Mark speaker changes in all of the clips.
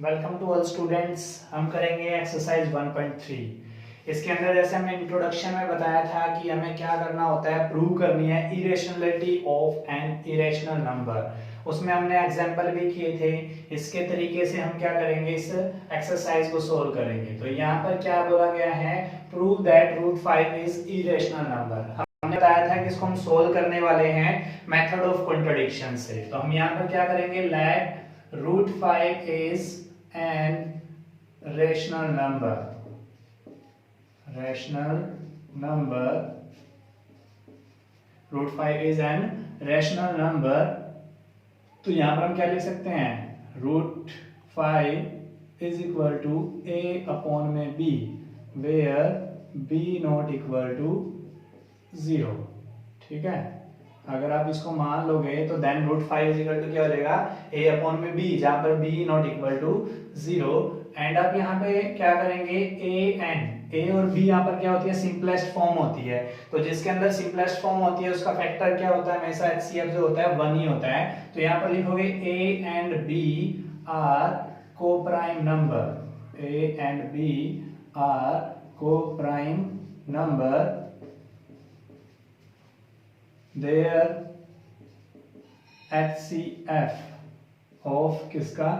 Speaker 1: Welcome to all students. हम करेंगे exercise 1.3। इसके अंदर जैसे हमने इंट्रोडक्शन में बताया था कि हमें क्या करना होता है, प्रूव करनी है irrationality of N irrational number. उसमें हमने एग्जांपल भी किए थे। इसके तरीके से हम क्या करेंगे, इस एक्सरसाइज को सोल्व करेंगे। तो यहाँ पर क्या बोला गया है, prove that root 5 is irrational number. हमने बताया था कि इसको हम सोल्व करने वाले हैं मेथड ऑफ कॉन्ट्रडिक्शन से। तो हम यहाँ पर क्या करेंगे, late root 5 is an rational number root 5 is an rational number। तो यहां पर हम क्या लिख सकते हैं, root 5 is equal to a upon में b where b not equal to 0। ठीक है, अगर आप इसको मान लोगे तो then root 5 is equal to क्या हो जाएगा, a अपॉन में b, जहां पर b not equal to 0। And आप यहाँ पे क्या करेंगे, a और b यहाँ पर क्या होती है, सिंपलेस्ट फॉर्म होती है। तो जिसके अंदर सिंपलेस्ट फॉर्म होती है उसका फैक्टर क्या होता है, हमेशा HCF जो होता है 1 ही होता है। तो यहाँ पर लिखोगे a and b are coprime number, a and b are coprime number, their HCF of किसका,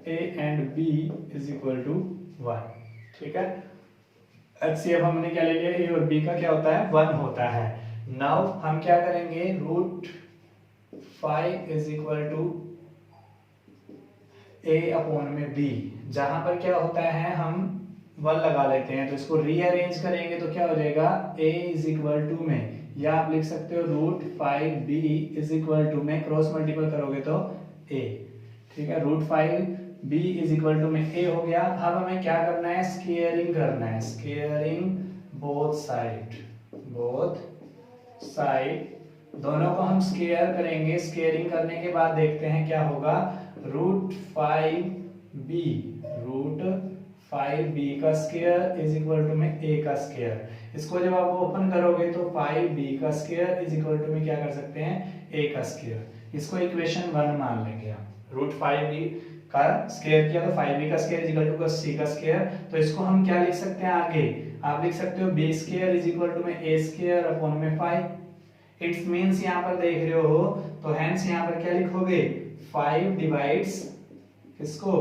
Speaker 1: A and B is equal to 1। ठीक है, HCF हमने क्या ले लिया, A और B का क्या होता है, 1 होता है। नाउ हम क्या करेंगे, root 5 is equal to A upon में B, जहां पर क्या होता है हम 1 लगा लेते हैं। तो इसको रीअरेंज करेंगे तो क्या हो जाएगा, A इज इक्वल टू में, या आप लिख सकते हो root 5b is equal to में क्रॉस मल्टीपल करोगे तो a। ठीक है, root 5b is equal to में a हो गया। अब हमें क्या करना है, स्क्वेयरिंग करना है, स्क्वेयरिंग बोथ साइड, दोनों को हम स्क्वेयर करेंगे। स्क्वेयरिंग करने के बाद देखते हैं क्या होगा, रूट 5b का स्क्वायर इज इक्वल टू में a का स्क्वायर। इसको जब आप ओपन करोगे तो 5b का स्क्वायर इज इक्वल टू में क्या कर सकते हैं, a का स्क्वायर। इसको इक्वेशन 1 मान लेंगे हम। रूट 5b का स्क्वायर किया तो 5b का square is equal to c का स्क्वायर। तो इसको हम क्या लिख सकते हैं आगे, आप लिख सकते हो b square is equal to में a स्क्वायर अपॉन में 5। इट्स मींस यहाँ पर देख रहे हो, तो हेंस यहाँ पर क्या लिखोगे, 5 डिवाइड्स किसको,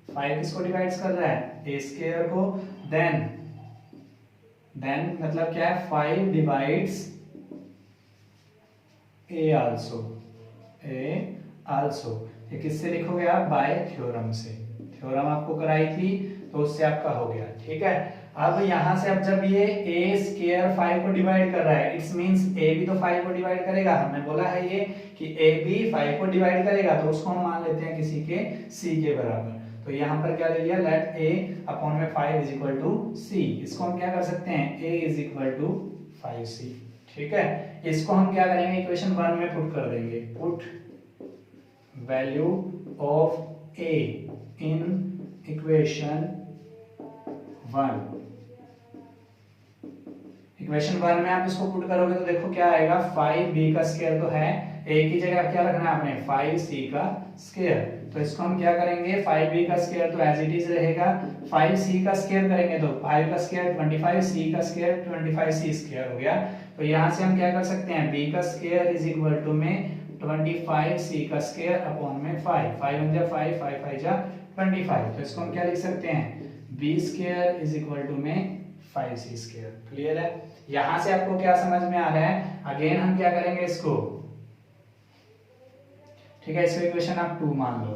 Speaker 1: 5 किसको डिवाइड्स कर रहा है, a स्क्वायर को। देन मतलब क्या है, 5 डिवाइड्स a आल्सो। ये किससे लिखोगे आप, बाय थ्योरम से। थ्योरम आपको कराई थी तो उससे आपका हो गया। ठीक है, अब यहां से अब जब ये a स्क्वायर 5 को डिवाइड कर रहा है, इट्स मींस a भी तो 5 को डिवाइड करेगा। हमने बोला है ये कि a भी 5 को डिवाइड करेगा, तो उसको हम मान लेते हैं किसी के c के बराबर। तो यहाँ पर क्या ले लिया, लेट a अपॉन में 5 इज इक्वल टू c। इसको हम क्या कर सकते हैं, a is equal to 5c। ठीक है, इसको हम क्या करेंगे, इक्वेशन 1 में पुट कर देंगे। Put value of a in equation 1। Equation 1 में आप इसको पुट करोगे तो देखो क्या आएगा, 5b का स्क्वायर तो है, a की जगह क्या रखना है आपने, 5c का स्क्वायर। तो इसको हम क्या करेंगे, 5b का स्क्वायर तो एज इट इज रहेगा, 5c का स्क्वायर करेंगे तो 5 का स्क्वायर 25, c का स्क्वायर 25c स्क्वायर हो गया। तो यहां से हम क्या कर सकते हैं, b का स्क्वायर इज इक्वल टू में 25c का स्क्वायर अपॉन में 5, 5 × 5, 5 5 जा 25। तो इसको हम क्या लिख सकते हैं, b square is equal to में 5c स्क्वायर। क्लियर है, यहां से आपको क्या समझ में आ रहा है। अगेन हम क्या करेंगे इसको, ठीक है, इसको इक्वेशन आप 2 मान लो।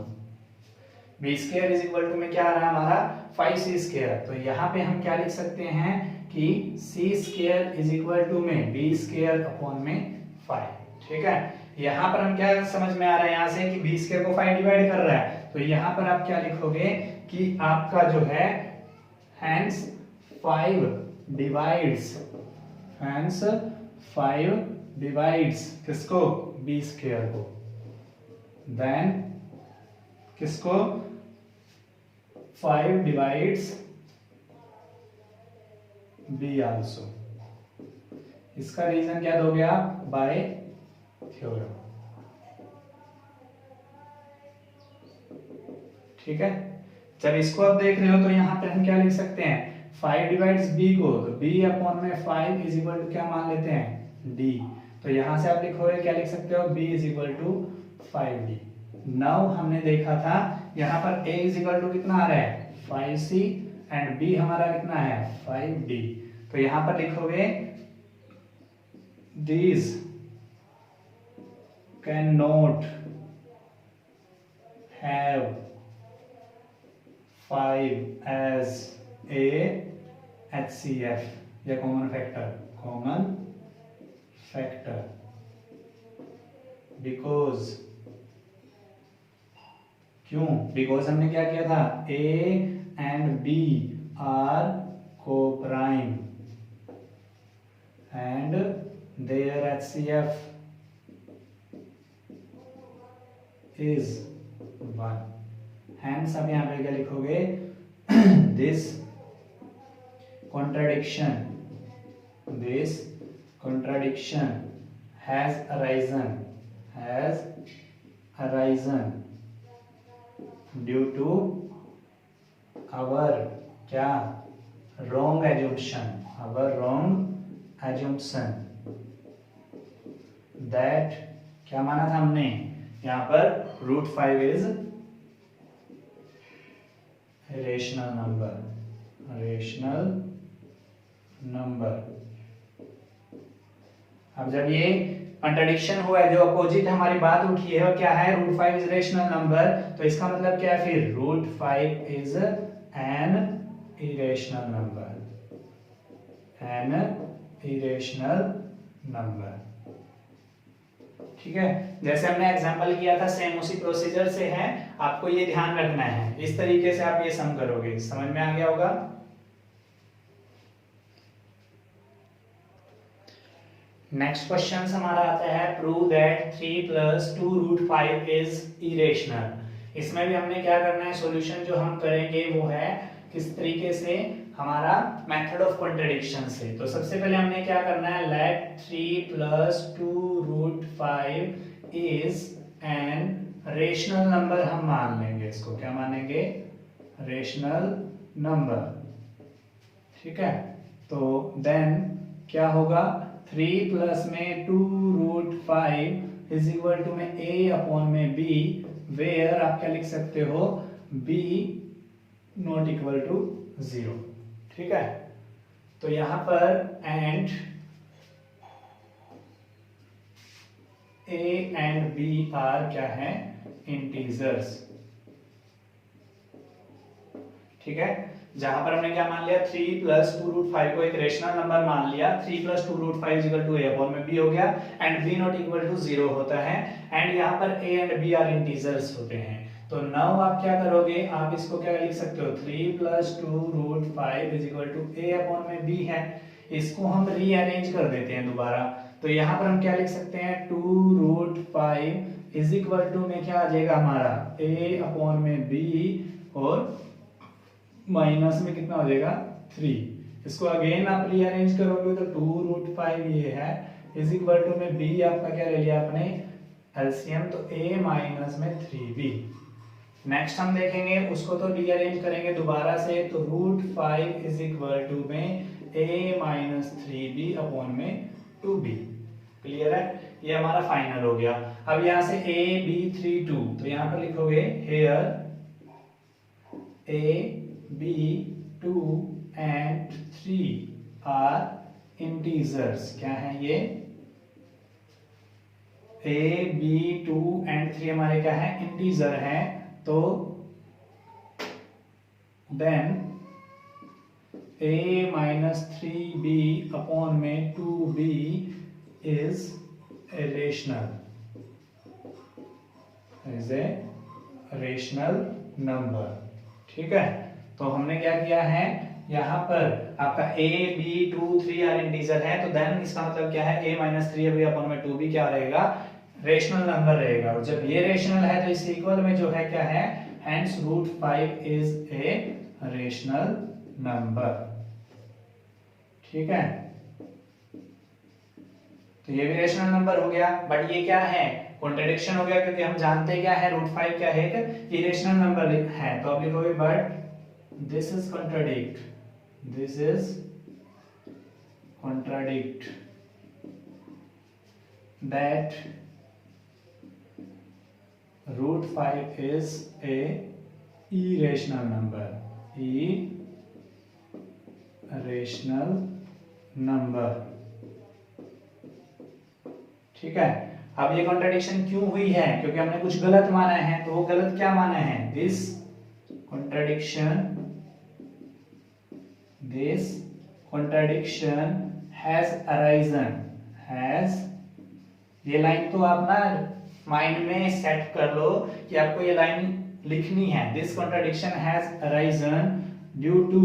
Speaker 1: b square is equal to में क्या आ रहा है हमारा, 5c स्क्वायर। तो यहाँ पे हम क्या लिख सकते हैं कि c square is equal to में b स्क्वायर अपॉन में 5। ठीक है, यहाँ पर हम क्या समझ में आ रहा है यहाँ से कि b स्क्वायर को 5 डिवाइड कर रहा है। तो यहाँ पर आप क्या लिखोगे कि आपका जो है hence 5 डिवाइड्स किसको, b स्क्वायर को। देन किसको, 5 डिवाइड्स b आल्सो। इसका रीजन क्या दोगे आप, बाय थ्योरम। ठीक है, जब इसको आप देख रहे हो तो यहाँ पे हम क्या लिख सकते हैं, 5 डिवाइड्स b को, तो b अपॉन में 5 इज इक्वल टू क्या मान लेते हैं, d। तो यहाँ से आप लिखोगे क्या लिख सकते हो, b is equal to 5d। Now हमने देखा था यहाँ पर a इज इक्वल टू कितना आ रहा है, 5c, एंड b हमारा कितना है, 5d। तो यहाँ पर लिखोगे these cannot have 5 as a HCF या कॉमन फैक्टर बिकॉज, क्यों, बिकॉज हमने क्या किया था, A and B are coprime and their HCF is 1। Hence अब यहाँ पे क्या लिखोगे, this contradiction has arisen due to our क्या, wrong assumption that, क्या माना था हमने यहाँ पर, √5 इज रेशनल नंबर। अब जब ये कंट्राडिक्शन हुआ है, जो अपोजिट हमारी बात उठी है, वो क्या है, √5 इज रेशनल नंबर, तो इसका मतलब क्या है फिर, √5 इज एन इरेशनल नंबर। ठीक है, जैसे हमने एग्जांपल किया था सेम उसी प्रोसीजर से है, आपको ये ध्यान रखना है, इस तरीके से आप ये सम करोगे, समझ में आ गया होगा। नेक्स्ट क्वेश्चन हमारा आता है, प्रूव दैट 3 + 2√5 इज इरेशनल। इसमें भी हमने क्या करना है, सॉल्यूशन जो हम करेंगे वो है किस तरीके से, हमारा मेथड ऑफ कॉन्ट्रडिक्शन से। तो सबसे पहले हमने क्या करना है, let 3 + 2√5 is an rational number, हम मान लेंगे इसको, क्या मानेंगे, रेशनल नंबर। ठीक है, तो देन क्या होगा, 3 + में 2√5 इज इक्वल टू में a अपॉन में b, वेयर आप क्या लिख सकते हो, b नॉट इक्वल टू 0। ठीक है, तो यहां पर and a and b are क्या है, इंटीजर्स। ठीक है, जहां पर हमने क्या मान लिया, 3 + 2√5 को एक रेशनल नंबर मान लिया, 3 + 2√5 इक्वल टू a अपॉन में b हो गया, and b not equal to 0 होता है, एंड यहाँ पर a and b are integers होते हैं। तो नाउ आप क्या करोगे, आप इसको क्या लिख सकते हो, 3 + 2√5 is equal to a upon में b है, इसको हम रीअरेंज कर देते हैं दोबारा। तो यहाँ पर हम क्या लिख सकते हैं, 2√5 इज इक्वल टू में क्या आ जाएगा हमारा, a अपॉन में b, और माइनस में कितना हो जाएगा, 3। इसको अगेन आप रीअरेंज करोगे तो 2√5 ये है इज इक्वल टू में b आपका क्या ले लिया आपने, एलसीएम, तो a माइनस में 3b। नेक्स्ट हम देखेंगे उसको, तो रीअरेंज करेंगे दोबारा से, तो √5 इज इक्वल टू में a माइनस 3b अपॉन में 2b। क्लियर है, ये हमारा फाइनल हो गया। अब यहाँ से a b 3 2, तो यहाँ पर लिखोगे here a b 2 and 3 are integers. क्या है ये, a b 2 and 3 हमारे क्या है, इंटीजर है। तो then a minus 3b upon में 2b is a rational number. ठीक है, तो हमने क्या किया है, यहाँ पर आपका a b 2 3 आर इंटीजर है, तो देन इसका मतलब क्या है, a माइनस 3b अपॉन में 2b क्या रहेगा, रेशनल नंबर रहेगा। और जब ये रेशनल है तो इस इक्वल में जो है क्या है, hence √5 is a rational number. ठीक है, तो ये भी रेशनल नंबर हो गया, बट ये क्या है, कॉन्ट्रडिक्शन हो गया क्योंकि हम जानते क्या है रूट 5 क्या है, एक इरेशनल नंबर है, तो आप लिखोगे but this is contradict, this is contradict that root 5 is a irrational number, irrational number। ठीक है, अब ये कॉन्ट्रडिक्शन क्यों हुई है, क्योंकि हमने कुछ गलत माना है, तो वो गलत क्या माना है, this contradiction has arisen, has, ये लाइन तो आप ना माइंड में सेट कर लो कि आपको ये लाइन लिखनी है, this contradiction has arisen due to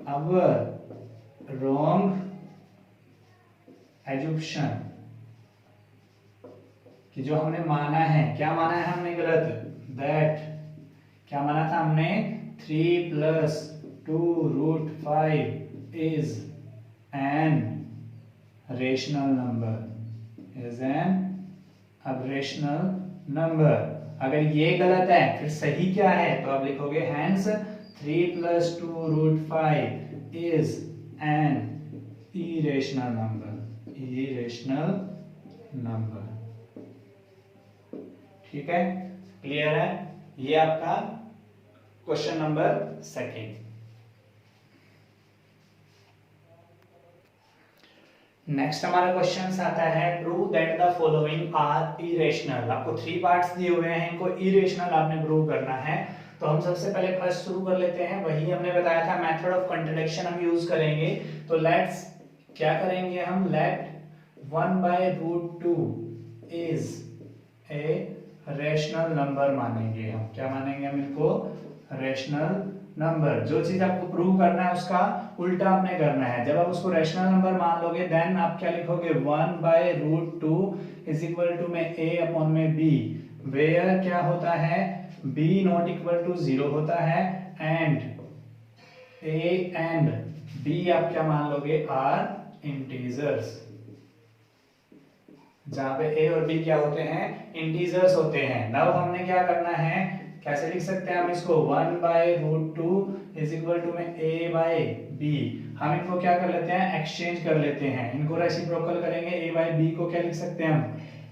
Speaker 1: our wrong assumption, कि जो हमने माना है, क्या माना है हमने गलत, दैट, क्या माना था हमने 3 + 2 √5 is an rational number, is an irrational number। अगर ये गलत है फिर सही क्या है, तो आप लिखोगे hence 3 + 2 √5 is an irrational number, irrational number। ठीक है, क्लियर है, ये आपका क्वेश्चन नंबर 2। नेक्स्ट हमारा क्वेश्चन आता है prove that the following are irrational. आपको 3 पार्ट्स दिए हुए हैं, इनको इरेशनल आपने प्रूव करना है। तो हम सबसे पहले फर्स्ट शुरू कर लेते हैं, वही हमने बताया था मेथड ऑफ कॉन्ट्रडिक्शन हम यूज करेंगे। तो लेट्स क्या करेंगे हम, let 1/√2 is a rational number मानेंगे हम, क्या मानेंगे हम इनको, रेशनल नंबर। जो चीज आपको प्रूव करना है उसका उल्टा आपने करना है। जब आप उसको रेशनल नंबर मान लोगे देन आप क्या लिखोगे, 1/√2 इज इक्वल टू में a/b, वेयर क्या होता है, b नॉट इक्वल टू 0 होता है, एंड a एंड b आप क्या मान लोगे, आर इंटीजर्स, जहां पे a और b क्या होते हैं, इंटीजर्स होते हैं। नाउ हमने क्या करना है, कैसे लिख सकते हैं हम इसको, 1/√2 इज इक्वल टू में a/b। हम इनको क्या कर लेते हैं, एक्सचेंज कर लेते हैं, इनको रेसिप्रोकल करेंगे, a/b को क्या लिख सकते हैं हम,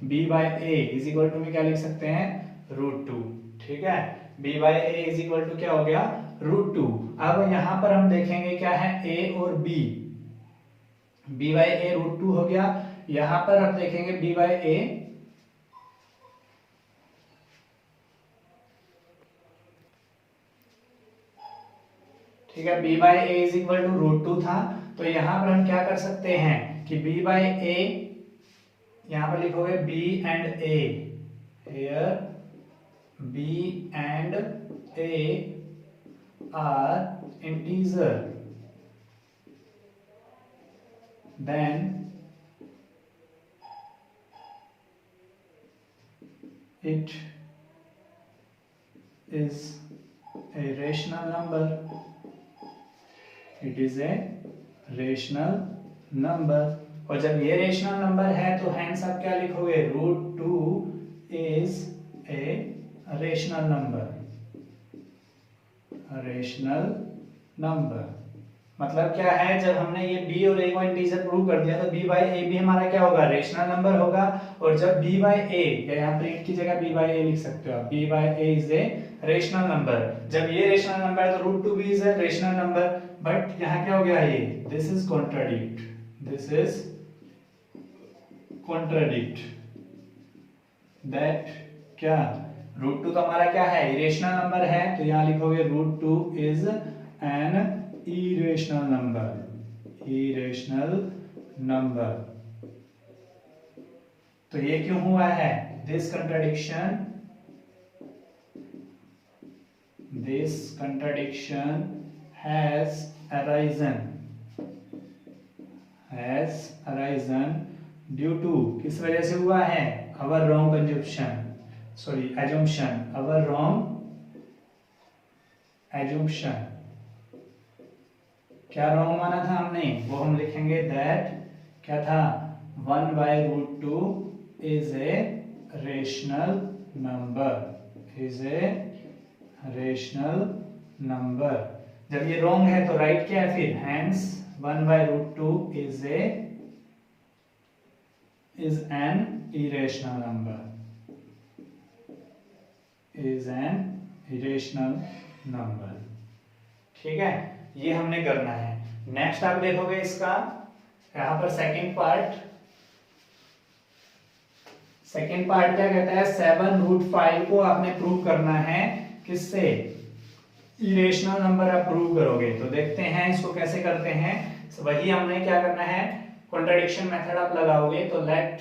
Speaker 1: b/a इज इक्वल टू में क्या लिख सकते हैं, √2। ठीक है, b/a इज इक्वल टू क्या हो गया, √2। अब यहां पर हम देखेंगे क्या है, a और b, b/a √2 हो गया। यहां पर हम देखेंगे b/a, ठीक है, b/a इज इक्वल टू √2 था, तो यहां पर हम क्या कर सकते हैं कि b/a, यहां पर लिखोगे b and a, here b and a are integer, then it is a rational number, it is a rational number। और जब ये रेशनल नंबर है तो हेंस आप क्या लिखोगे, √2 is a rational number, rational number. मतलब क्या है, जब हमने ये b और a को इंटीजर प्रूव कर दिया तो b/a भी हमारा क्या होगा, रेशनल नंबर होगा। और जब b/a, या यहाँ पर 8 की जगह b/a लिख सकते हो आप, b/a is a rational number. जब ये रेशनल नंबर है तो √2 भी is a rational number. But यहाँ क्या हो गया, ये this is contradict, this is contradict that, क्या, √2 तो हमारा क्या है, इरेशनल नंबर है, तो यहाँ लिखोगे √2 is an irrational number, irrational number। तो ये क्यों हुआ है, this contradiction has arisen due to, किस वजह से हुआ है, our wrong assumption, our wrong assumption। क्या रॉन्ग माना था हमने, वो हम लिखेंगे दैट क्या था, 1/√2 is a rational number, is a rational number. जब ये रॉन्ग है तो राइट क्या है फिर, hence 1/√2 is an irrational number, is an irrational number। ठीक है, ये हमने करना है। नेक्स्ट आप देखोगे इसका यहां पर सेकंड पार्ट क्या कहता है, 7√5 को आपने प्रूव करना है किससे, इरेशनल नंबर आप प्रूव करोगे। तो देखते हैं इसको कैसे करते हैं। वही हमने क्या करना है, कॉन्ट्रडिक्शन मेथड आप लगाओगे। तो let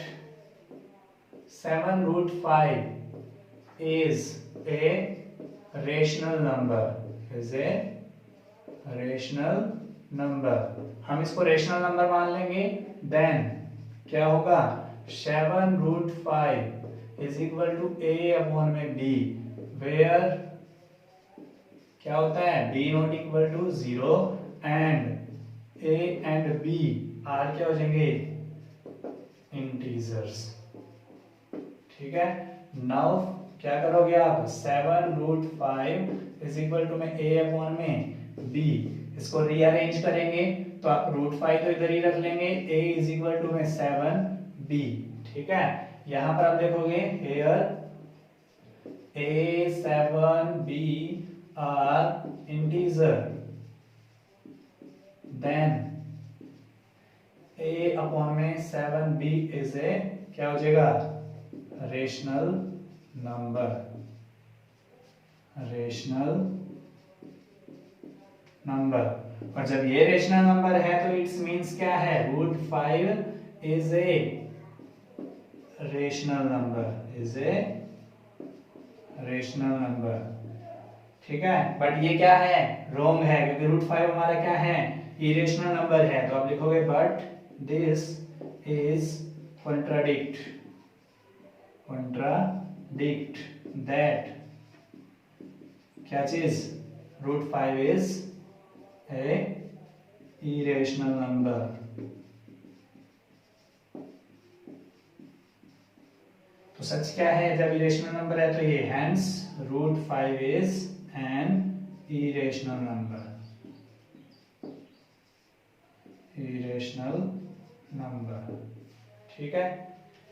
Speaker 1: 7√5 is a rational number, is a rational number. हम इसको रेशनल नंबर मान लेंगे। देन क्या होगा, 7√5 is equal to a upon में b, वेयर क्या होता है, b not equal to 0 and a and b are क्या हो जाएंगे, इंटीजर्स। ठीक है, नाउ क्या करोगे आप, 7√5 इज इक्वल टू में a अपॉन में b, इसको रीअरेंज करेंगे तो आप √5 तो इधर ही रख लेंगे, a इज इक्वल टू में 7b। ठीक है, यहां पर आप देखोगे here a 7b are integer, then a upon में 7b इज ए क्या हो जाएगा, रेशनल नंबर, रेशनल नंबर। और जब ये रेशनल नंबर है तो इट्स मींस क्या है, √5 is a rational number, is a rational number. ठीक है, बट ये क्या है, रॉन्ग है, क्योंकि √5 हमारा क्या है, इरेशनल नंबर है। तो आप लिखोगे but this is contradict that क्या चीज, √5 इज ए irrational number। तो सच क्या है, जब irrational number है तो ये hence √5 is an irrational number, irrational number। ठीक है,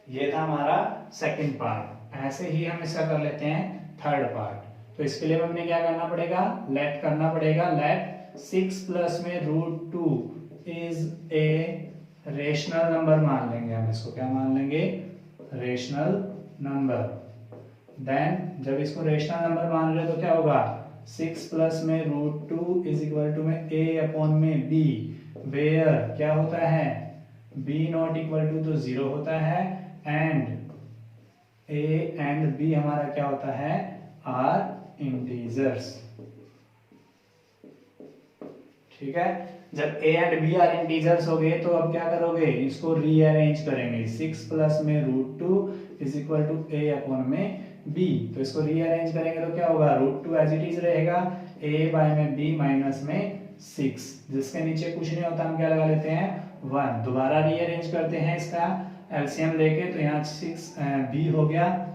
Speaker 1: ये था हमारा सेकंड पार्ट। ऐसे ही हम इसका कर लेते हैं थर्ड पार्ट। तो इसके लिए हमने क्या करना पड़ेगा, लेट करना पड़ेगा। लेट 6 प्लस में √2 इज ए रेशनल नंबर मान लेंगे हम इसको, क्या मान लेंगे, रेशनल नंबर। देन जब इसको रेशनल नंबर मान रहे तो क्या होगा, 6 प्लस में √2 इज इक्वल टू में a अपॉन में b, वेयर क्या होता है, b नॉट इक्वल टू तो 0 होता है एंड a एंड b हमारा क्या होता है, आर इंटीजर्स। ठीक है, जब a and b are integers हो गए तो अब क्या करोगे, इसको रीअरेंज करेंगे। 6 प्लस में √2 is equal to a upon में b, तो इसको रीअरेंज करेंगे तो क्या होगा, √2 एज इट इज रहेगा, a बाय में b माइनस में 6, जिसके नीचे कुछ नहीं होता हम क्या लगा लेते हैं, 1। दोबारा रीअरेंज करते हैं इसका एलसीएम लेके, तो यहाँ 6b हो गया,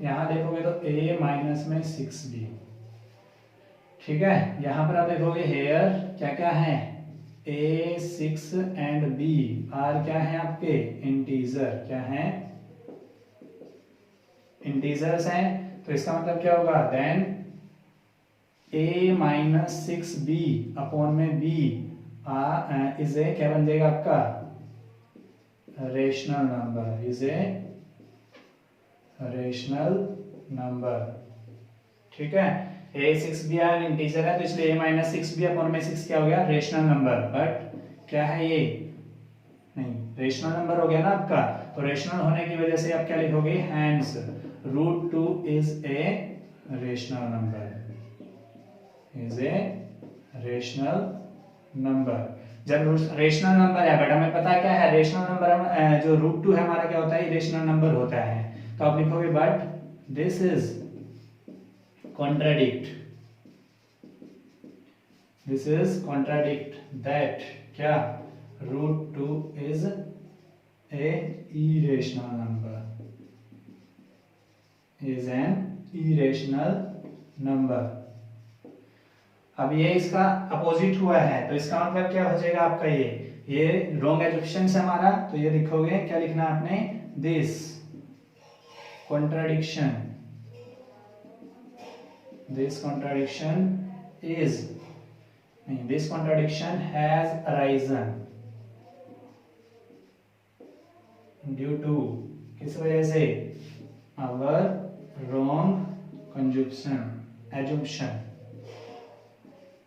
Speaker 1: यहाँ देखोगे तो a माइनस में 6b। ठीक है, यहाँ पर आप देखोगे हेयर क्या क्या है, a 6 एंड b आर क्या है आपके, इंटीजर, क्या है, इंटीजर्स हैं। तो इसका मतलब क्या होगा, then a minus 6b upon में b इज ए क्या बन जाएगा आपका, rational number, is a rational number. ठीक है, a 6b आर इंटीजर है तो इसलिए a माइनस 6b अपॉन में 6 क्या हो गया, रेशनल नंबर। बट क्या है ये, नहीं, रेशनल नंबर हो गया ना आपका। तो रेशनल होने की वजह से आप क्या लिखोगे, hence √2 is a rational number, is a rational number. जब रेशनल नंबर है, बट हमें पता क्या है, रेशनल नंबर जो √2 है हमारा क्या होता है, रेशनल नंबर होता है। तो आप लिखोगे but this is contradict, this is contradict that क्या, √2 is a irrational number, is an irrational number. अब ये इसका अपोजिट हुआ है तो इसका मतलब क्या हो जाएगा आपका, ये रॉन्ग एजुकेशन से हमारा, तो ये लिखोगे, क्या लिखना है आपने, दिस कॉन्ट्राडिक्शन इज, नहीं, this contradiction has arisen due to, किस वजह से, आवर रॉन्ग एजुम्पशन,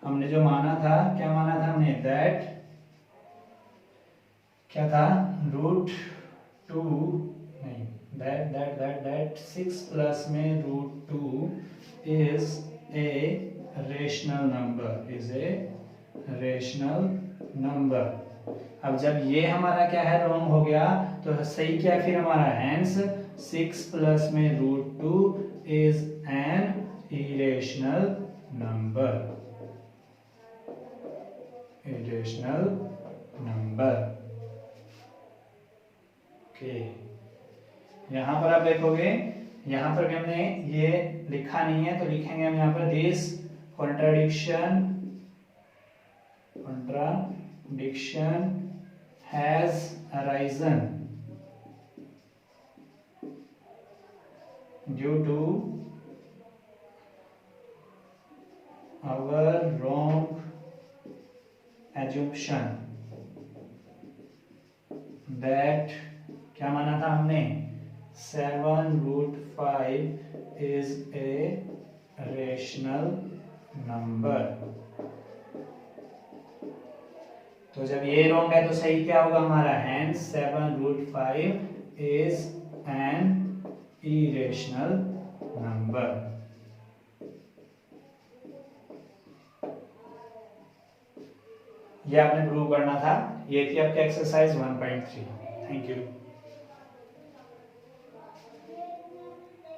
Speaker 1: हमने जो माना था, क्या माना था हमने, दैट, क्या था, रूट टू, नहीं, दैट 6 प्लस में root two is a rational number, अब जब ये हमारा क्या है, रॉन्ग हो गया, तो सही क्या है फिर हमारा, हेंस 6 प्लस में root two is an irrational number. Okay, यहां पर आप देखोगे, यहां पर भी हमने ये लिखा नहीं है तो लिखेंगे हम यहां पर, this contradiction has arisen due to our wrong assumption that, क्या माना था हमने, 7√5 is a rational number। तो जब ये रॉन्ग है तो सही क्या होगा हमारा, hence 7√5 is an irrational number. ये आपने प्रूव करना था, ये थी आपकी एक्सरसाइज 1.3। Thank you.